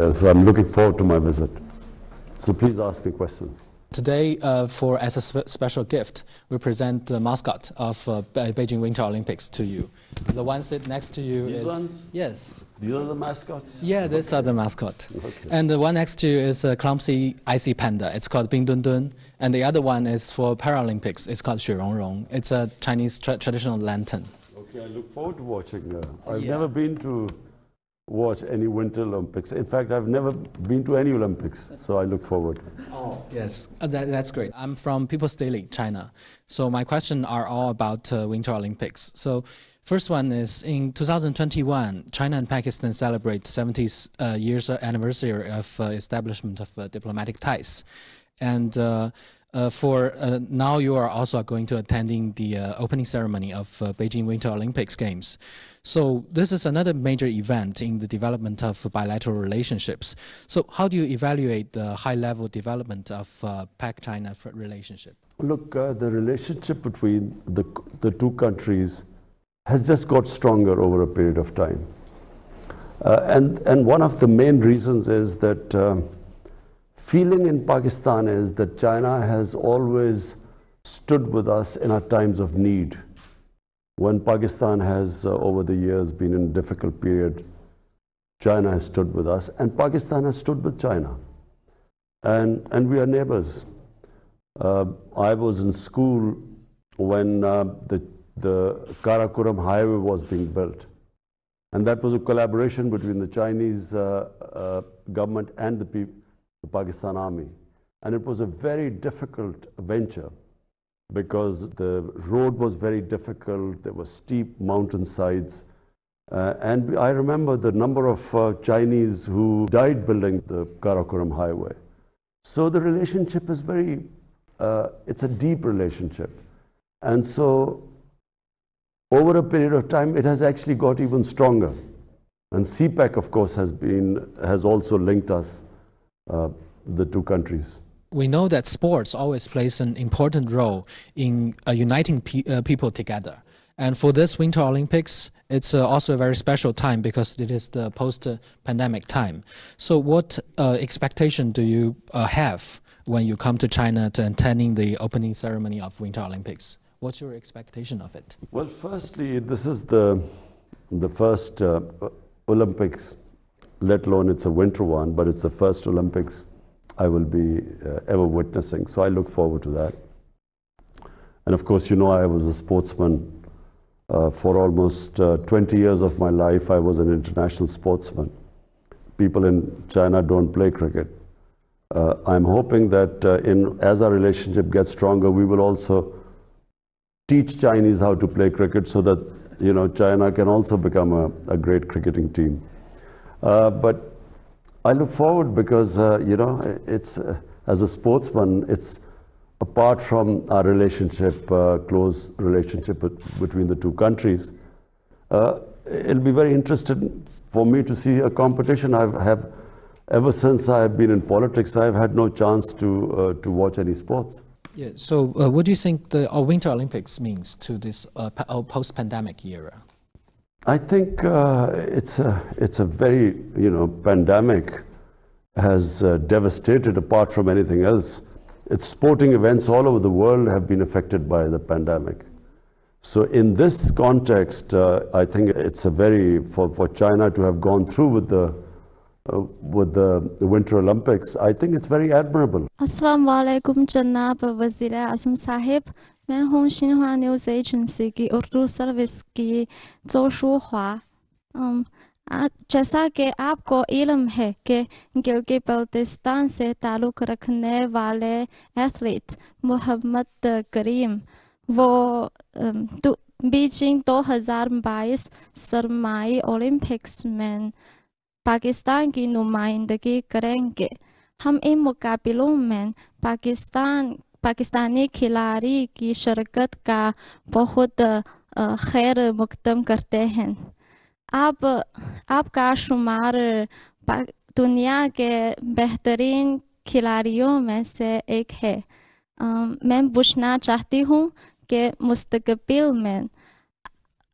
So I'm looking forward to my visit. So please ask me questions. Today, as a special gift, we present the mascot of Beijing Winter Olympics to you. The one sit next to you These is... ones? Yes. These are the mascots? Yeah, these are the mascot. Okay. And the one next to you is a clumsy icy panda. It's called Bing Dun Dun. And the other one is for Paralympics. It's called Xue Rong Rong. It's a Chinese traditional lantern. Okay, I look forward to watching. I've never been to watch any Winter Olympics. In fact, I've never been to any Olympics, so I look forward. Oh, yes, that's great. I'm from People's Daily, China. So my questions are all about Winter Olympics. So first one is, in 2021, China and Pakistan celebrate 70th years anniversary of establishment of diplomatic ties. And now you are also going to attending the opening ceremony of Beijing Winter Olympics Games. So this is another major event in the development of bilateral relationships. So how do you evaluate the high-level development of Pak-China relationship? Look, the relationship between the two countries has just got stronger over a period of time. And one of the main reasons is that feeling in Pakistan is that China has always stood with us in our times of need. When Pakistan has, over the years, been in a difficult period, China has stood with us, and Pakistan has stood with China. And we are neighbors. I was in school when the Karakoram highway was being built. And that was a collaboration between the Chinese government and the Pakistan army. And it was a very difficult venture because the road was very difficult, there were steep mountainsides. And I remember the number of Chinese who died building the Karakoram highway. So the relationship is it's a deep relationship. And so over a period of time, it has actually got even stronger. And CPEC, of course, has also linked us, the two countries. We know that sports always plays an important role in uniting people together. And for this Winter Olympics, it's also a very special time because it is the post-pandemic time. So what expectation do you have when you come to China to attending the opening ceremony of Winter Olympics? What's your expectation of it? Well, firstly, this is the first Olympics, let alone it's a winter one, but it's the first Olympics I will be ever witnessing. So I look forward to that. And of course, you know, I was a sportsman for almost 20 years of my life. I was an international sportsman. People in China don't play cricket. I'm hoping that as our relationship gets stronger, we will also teach Chinese how to play cricket so that, you know, China can also become a great cricketing team. But I look forward because, you know, it's, as a sportsman, it's apart from our relationship, close relationship between the two countries. It'll be very interesting for me to see a competition. Ever since I have been in politics, I've had no chance to watch any sports. Yeah. So what do you think the Winter Olympics means to this post-pandemic era? I think it's a very, you know, pandemic has devastated apart from anything else. It's sporting events all over the world have been affected by the pandemic. So in this context, I think it's a for China to have gone through with the Winter Olympics, I think it's very admirable. Assalamu alaikum Janab Wazir Azam Sahib. मैं हूँ Xinhua news agency की Urdu service की जोशु ख्वा। जैसा कि आपको इल्म है कि गिलगित बल्तिस्तान से ताल्लुक़ रखने वाले एथलीट मोहम्मद करीम वो बीजिंग 2022 सरमाई ओलंपिक्स में पाकिस्तान की नुमाइंदगी करेंगे। हम इन मुकाबलों में पाकिस्तानी खिलाड़ी की शिरकत का बहुत खैर मकदम करते हैं। आपका शुमार दुनिया के बेहतरीन खिलाड़ियों में से एक है। मैं पूछना चाहती हूँ कि मुस्तकबिल में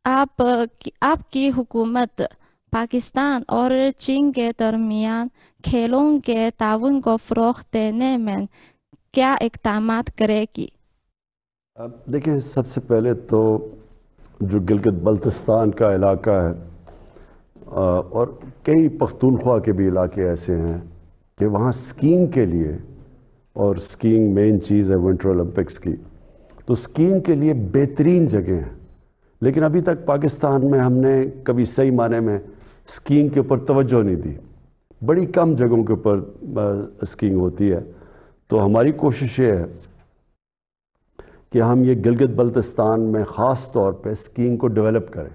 आपकी हुकूमत पाकिस्तान और चीन के दरमियान खेलों के ताउन को फ़रोग़ देने में क्या इक़दामात करेगी? देखिए, सबसे पहले तो जो गिलगित बल्तिस्तान का इलाका है और कई पख्तूनख्वा के भी इलाके ऐसे हैं कि वहाँ स्कीइंग के लिए, और स्कीइंग मेन चीज़ है विंटर ओलंपिक्स की, तो स्कीइंग के लिए बेहतरीन जगह हैं। लेकिन अभी तक पाकिस्तान में हमने कभी सही माने में स्कीइंग के ऊपर तवज्जो नहीं दी। बड़ी कम जगहों के ऊपर स्कीइंग होती है। तो हमारी कोशिश ये है कि हम ये गिलगित बल्तिस्तान में ख़ास तौर पे स्कीइंग को डेवलप करें,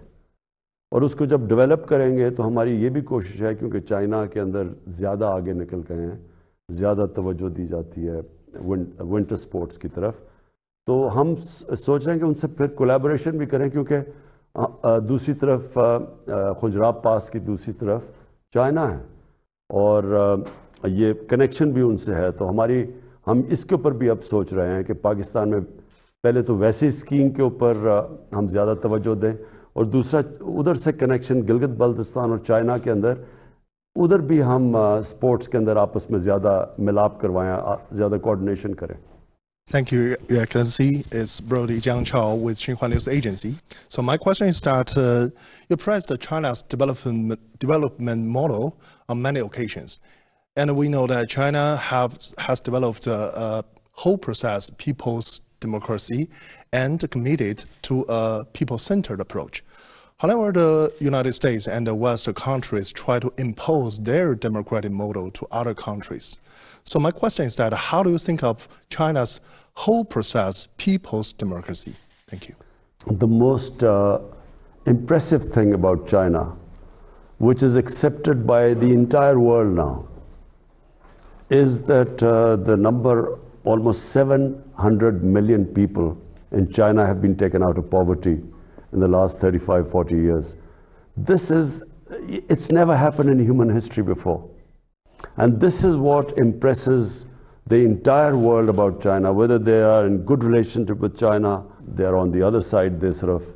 और उसको जब डेवलप करेंगे तो हमारी ये भी कोशिश है, क्योंकि चाइना के अंदर ज़्यादा आगे निकल गए हैं, ज़्यादा तवज्जो दी जाती है विंटर स्पोर्ट्स की तरफ, तो हम सोच रहे हैं कि उनसे फिर कोलैबोरेशन भी करें, क्योंकि दूसरी तरफ खुजराब पास की दूसरी तरफ चाइना है और ये कनेक्शन भी उनसे है। तो हम इसके ऊपर भी अब सोच रहे हैं कि पाकिस्तान में पहले तो वैसे स्कीइंग के ऊपर हम ज़्यादा तवज्जो दें, और दूसरा उधर से कनेक्शन गिलगित बल्तिस्तान और चाइना के अंदर, उधर भी हम स्पोर्ट्स के अंदर आपस में ज़्यादा मिलाप करवाएं, ज़्यादा कोऑर्डिनेशन करें। Thank you, Your Excellency. It's Brody Jiang Chao with Xinhua News Agency. So my question is that you praised China's development model on many occasions. And we know that China has developed a whole process, people's democracy, and committed to a people-centered approach. However, the United States and the Western countries try to impose their democratic model to other countries. So my question is that how do you think of China's whole process, people's democracy? Thank you. The most impressive thing about China, which is accepted by the entire world now, is that the number, almost 700 million people in China have been taken out of poverty in the last 35, 40 years. It's never happened in human history before. And this is what impresses the entire world about China, whether they are in good relationship with China, they are on the other side, they sort of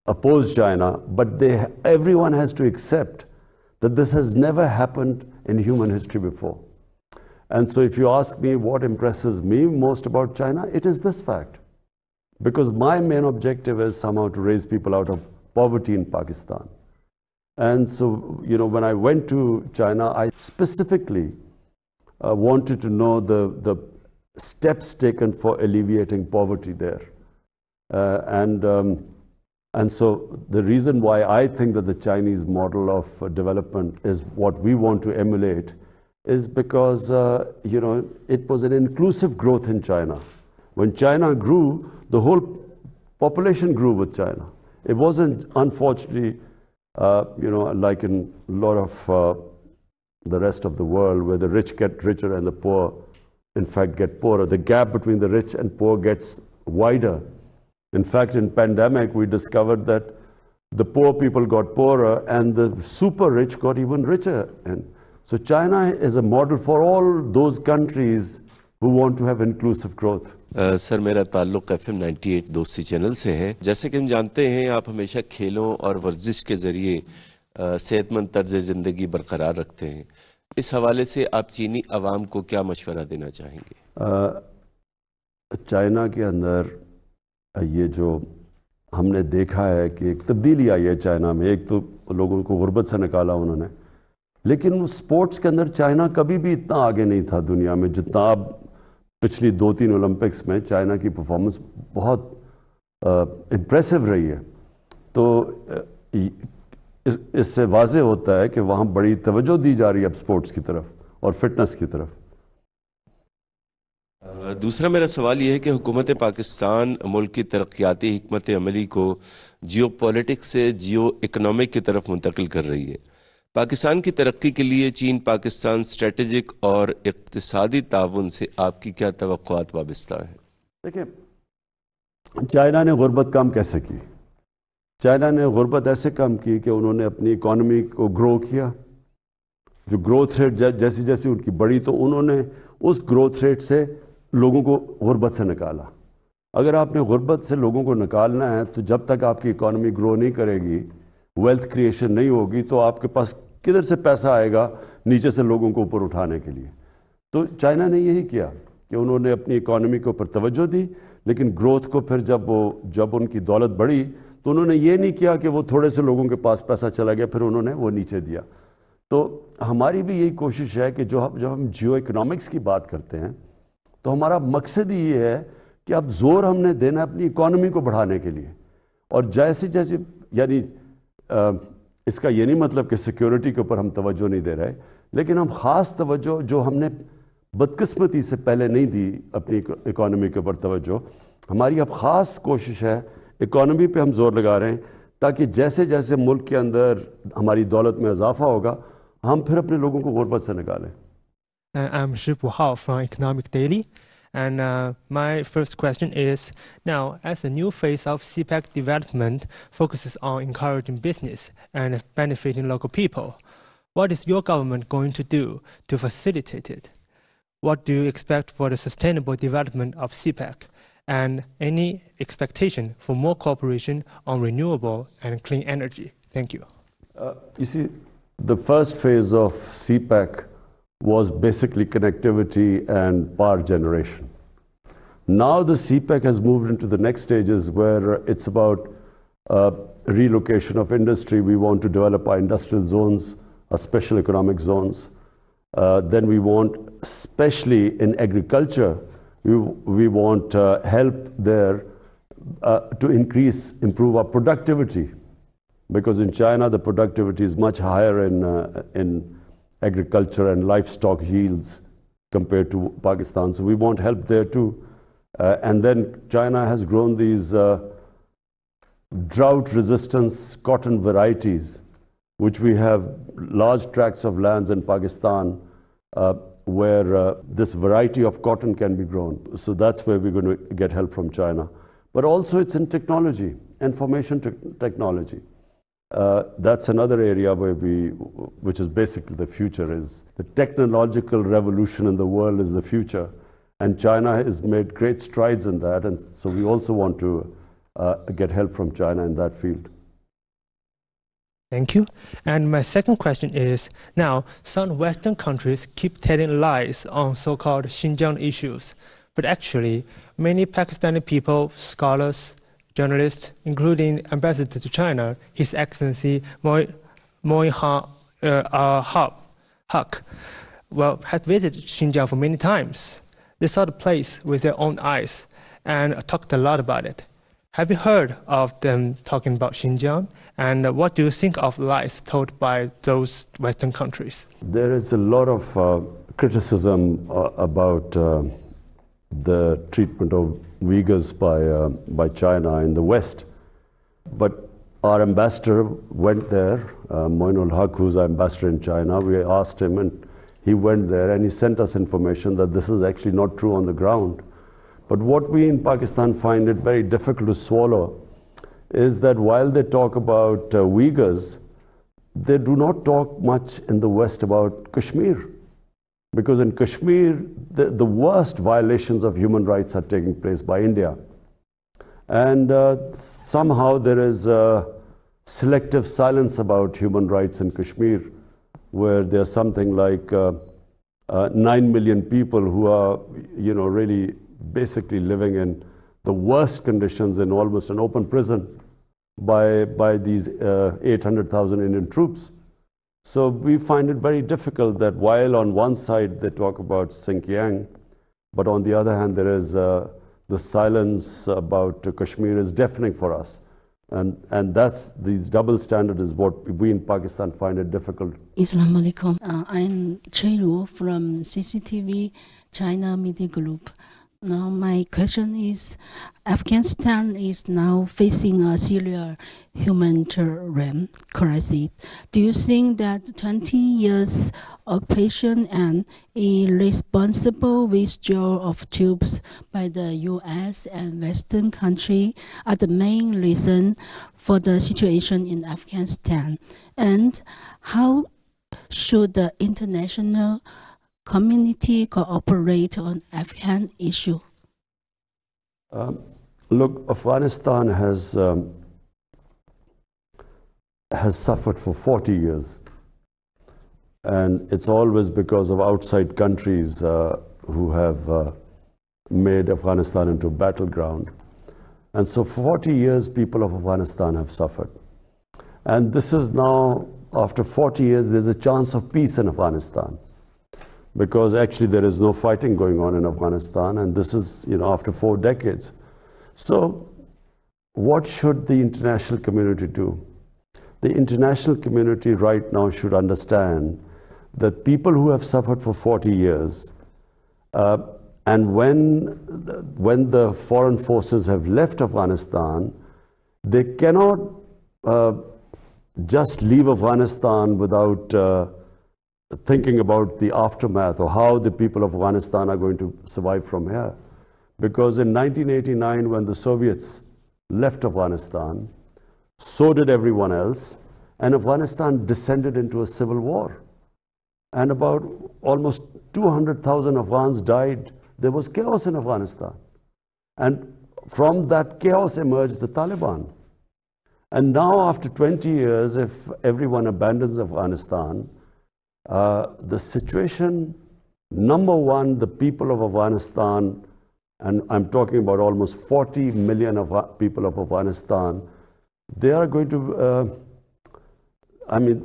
oppose China, but everyone has to accept that this has never happened in human history before. And so if you ask me what impresses me most about China, it is this fact. Because my main objective is somehow to raise people out of poverty in Pakistan. And so, when I went to China, I specifically wanted to know the steps taken for alleviating poverty there. And so the reason why I think that the Chinese model of development is what we want to emulate is because, it was an inclusive growth in China. When China grew, the whole population grew with China. It wasn't, unfortunately, like in a lot of the rest of the world, where the rich get richer and the poor, in fact, get poorer. The gap between the rich and poor gets wider. In fact, in pandemic, we discovered that the poor people got poorer and the super rich got even richer. And so China is a model for all those countries who want to have inclusive growth. Sir, मेरा ताल्लुक़ FM 98 दोस्ती channel से है। जैसे कि हम जानते हैं, आप हमेशा खेलों और वर्जिश के ज़रिए सेहतमंद तर्ज़ ज़िंदगी बरकरार रखते हैं। इस हवाले से आप चीनी अवाम को क्या मशवरा देना चाहेंगे? चाइना के अंदर ये जो हमने देखा है कि एक तब्दीली आई है चाइना में। एक तो लोगों को गुर्बत से निकाला उन्होंने, लेकिन स्पोर्ट्स के अंदर चाइना कभी भी इतना आगे नहीं था दुनिया में जितना अब पिछली 2-3 ओलंपिक्स में चाइना की परफॉर्मेंस बहुत इम्प्रेसिव रही है। तो इससे वाज़े होता है कि वहाँ बड़ी तवज्जो दी जा रही है अब स्पोर्ट्स की तरफ और फिटनेस की तरफ। दूसरा मेरा सवाल ये है कि हुकूमत पाकिस्तान मुल्क की तरक्याती हिकमत अमली को जियो पॉलिटिक्स से जियो इकनॉमिक की तरफ मुंतकिल कर रही है। पाकिस्तान की तरक्की के लिए चीन पाकिस्तान स्ट्रेटेजिक और इक़्तिसादी ताउन से आपकी क्या तवक्कुआत वाबस्ता हैं? देखिए, चाइना ने गुर्बत कम कैसे की? चाइना ने गुर्बत ऐसे कम की कि उन्होंने अपनी इकॉनमी को ग्रो किया। जो ग्रोथ रेट जैसी जैसी उनकी बढ़ी, तो उन्होंने उस ग्रोथ रेट से लोगों को गुर्बत से निकाला। अगर आपने गुर्बत से लोगों को निकालना है, तो जब तक आपकी इकॉनमी ग्रो नहीं करेगी, वेल्थ क्रिएशन नहीं होगी तो आपके पास किधर से पैसा आएगा नीचे से लोगों को ऊपर उठाने के लिए। तो चाइना ने यही किया कि उन्होंने अपनी इकोनॉमी के ऊपर तवज्जो दी, लेकिन ग्रोथ को फिर जब उनकी दौलत बढ़ी तो उन्होंने ये नहीं किया कि वो थोड़े से लोगों के पास पैसा चला गया फिर उन्होंने वो नीचे दिया। तो हमारी भी यही कोशिश है कि जब हम जियो इकोनॉमिक्स की बात करते हैं तो हमारा मकसद ही ये है कि अब जोर हमने देना है अपनी इकोनॉमी को बढ़ाने के लिए। और जैसे जैसे यानी इसका ये नहीं मतलब कि सिक्योरिटी के ऊपर हम तवज्जो नहीं दे रहे, लेकिन हम ख़ास तवज्जो जो हमने बदकिस्मती से पहले नहीं दी अपनी इकोनॉमी के ऊपर तवज्जो, हमारी अब ख़ास कोशिश है इकोनॉमी पे हम जोर लगा रहे हैं ताकि जैसे जैसे मुल्क के अंदर हमारी दौलत में इजाफा होगा हम फिर अपने लोगों को गुर्बत से निकालें। I'm Shibwahao from Economic Daily, and my first question is, now as the new phase of CPEC development focuses on encouraging business and benefiting local people, what is your government going to do to facilitate it? What do you expect for the sustainable development of CPEC, and any expectation for more cooperation on renewable and clean energy? Thank you. You see, the first phase of CPEC was basically connectivity and power generation. Now the CPEC has moved into the next stages where it's about relocation of industry. We want to develop our industrial zones, our special economic zones. Then we want, especially in agriculture, we want help there to improve our productivity. Because in China, the productivity is much higher in agriculture and livestock yields compared to Pakistan. So we want help there too. And then China has grown these drought-resistant cotton varieties, which we have large tracts of lands in Pakistan where this variety of cotton can be grown. So that's where we're going to get help from China. But also it's in technology, information technology. That's another area where which is basically the future, is the technological revolution in the world is the future. And China has made great strides in that. And so we also want to get help from China in that field. Thank you. And my second question is, now some Western countries keep telling lies on so-called Xinjiang issues. But actually, many Pakistani people, scholars, journalists, including Ambassador to China, His Excellency Moeed Haq, has visited Xinjiang for many times. They saw the place with their own eyes and talked a lot about it. Have you heard of them talking about Xinjiang? And what do you think of lies told by those Western countries? There is a lot of criticism about the treatment of Uyghurs by China in the West. But our ambassador went there, Moeed Haq, who's our ambassador in China. We asked him and he went there and he sent us information that this is actually not true on the ground. But what we in Pakistan find it very difficult to swallow is that while they talk about Uyghurs, they do not talk much in the West about Kashmir. Because in Kashmir, the worst violations of human rights are taking place by India. And somehow there is selective silence about human rights in Kashmir, where there's something like 9 million people who are, really basically living in the worst conditions in almost an open prison by these 800,000 Indian troops. So we find it very difficult that while on one side they talk about Xinjiang, but on the other hand there is the silence about Kashmir is deafening for us. And these double standard is what we in Pakistan find it difficult. Assalamu alaikum. I'm Chairu from CCTV China Media Group. Now my question is, Afghanistan is now facing a serious humanitarian crisis. Do you think that 20 years occupation and irresponsible withdrawal of troops by the US and Western countries are the main reason for the situation in Afghanistan? And how should the international community cooperate on Afghan issue? Look, Afghanistan has has suffered for 40 years. And it's always because of outside countries who have made Afghanistan into a battleground. And so 40 years, people of Afghanistan have suffered. And this is now, after 40 years, there's a chance of peace in Afghanistan. Because actually there is no fighting going on in Afghanistan, and this is, after 4 decades. So what should the international community do? The international community right now should understand that people who have suffered for 40 years, and when the foreign forces have left Afghanistan, they cannot just leave Afghanistan without thinking about the aftermath or how the people of Afghanistan are going to survive from here. Because in 1989, when the Soviets left Afghanistan, so did everyone else, and Afghanistan descended into a civil war. And about almost 200,000 Afghans died. There was chaos in Afghanistan. And from that chaos emerged the Taliban. And now, after 20 years, if everyone abandons Afghanistan, the situation, number one, the people of Afghanistan, and I'm talking about almost 40 million people of Afghanistan, they are going to,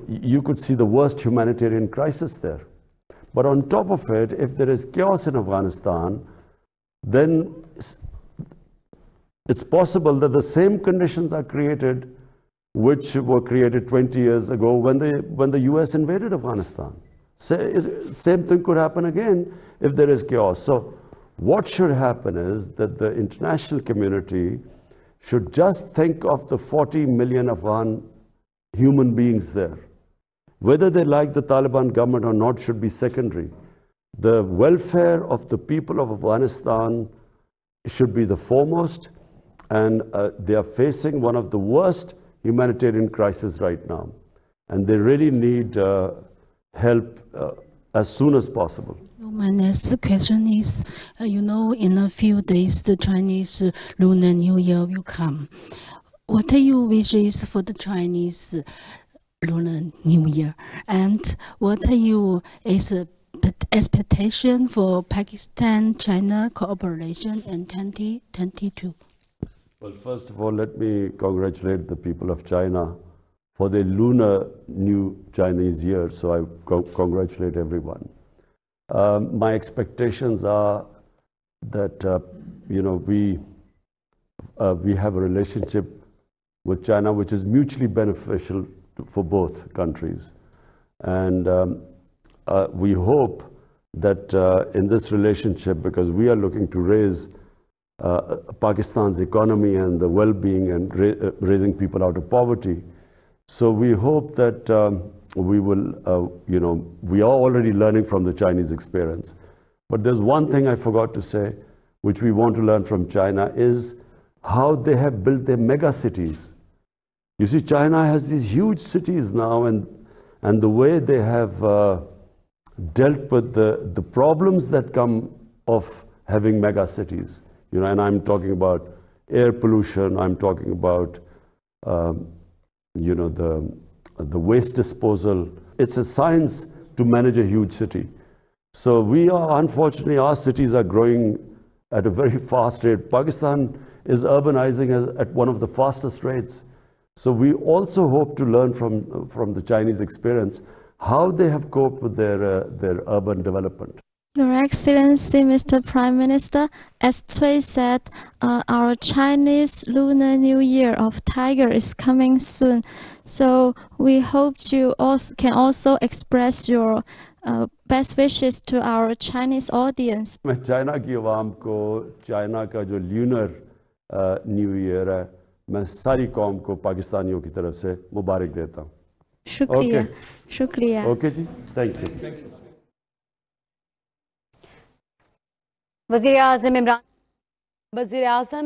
you could see the worst humanitarian crisis there. But on top of it, if there is chaos in Afghanistan, then it's possible that the same conditions are created which were created 20 years ago when the US invaded Afghanistan. Same thing could happen again if there is chaos. So what should happen is that the international community should just think of the 40 million Afghan human beings there. Whether they like the Taliban government or not should be secondary. The welfare of the people of Afghanistan should be the foremost, and they are facing one of the worst humanitarian crises right now. And they really need help as soon as possible. My next question is, in a few days, the Chinese Lunar New Year will come. What are your wishes for the Chinese Lunar New Year? And what are your expectations for Pakistan-China cooperation in 2022? Well, first of all, let me congratulate the people of China for the Lunar New Chinese Year. So I congratulate everyone. My expectations are that, we have a relationship with China which is mutually beneficial for both countries. And we hope that in this relationship, because we are looking to raise Pakistan's economy and the well-being and raising people out of poverty. So we hope that we will, we are already learning from the Chinese experience. But there's one thing I forgot to say, which we want to learn from China, is how they have built their mega cities. You see, China has these huge cities now, and the way they have dealt with the problems that come of having mega cities. And I'm talking about air pollution, I'm talking about, the waste disposal. It's a science to manage a huge city. So unfortunately, our cities are growing at a very fast rate. Pakistan is urbanizing at one of the fastest rates. So we also hope to learn from the Chinese experience how they have coped with their urban development. Your Excellency, Mr. Prime Minister, as Cui said, our Chinese Lunar New Year of Tiger is coming soon. So we hope you can also express your best wishes to our Chinese audience. मैं China की आवाम को China का जो lunar new year है, मैं सारी कौम को पाकिस्तानियों की तरफ से मुबारक देता हूँ. शुक्रिया. शुक्रिया. Okay ji, thank you. वज़ीर-ए-आज़म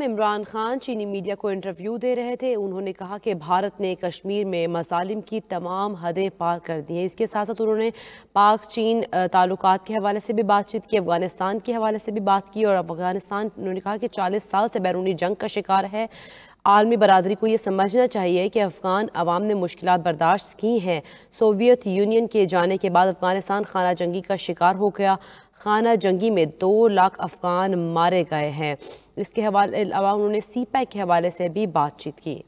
इमरान खान चीनी मीडिया को इंटरव्यू दे रहे थे. उन्होंने कहा कि भारत ने कश्मीर में मसालिम की तमाम हदें पार कर दी हैं. इसके साथ साथ उन्होंने पाक चीन ताल्लुकात के हवाले से भी बातचीत की, अफ़गानिस्तान के हवाले से भी बात की. और अफ़गानिस्तान उन्होंने कहा कि 40 साल से बैरूनी जंग का शिकार है. عالمی برادری کو یہ سمجھنا چاہیے کہ افغان عوام نے مشکلات برداشت کی ہیں. سوویت یونین کے جانے کے بعد افغانستان خانہ جنگی کا شکار ہو گیا. خانہ جنگی میں 2 لاکھ افغان مارے گئے ہیں. اس کے حوالے انہوں نے سی پیک کے حوالے سے بھی بات چیت کی.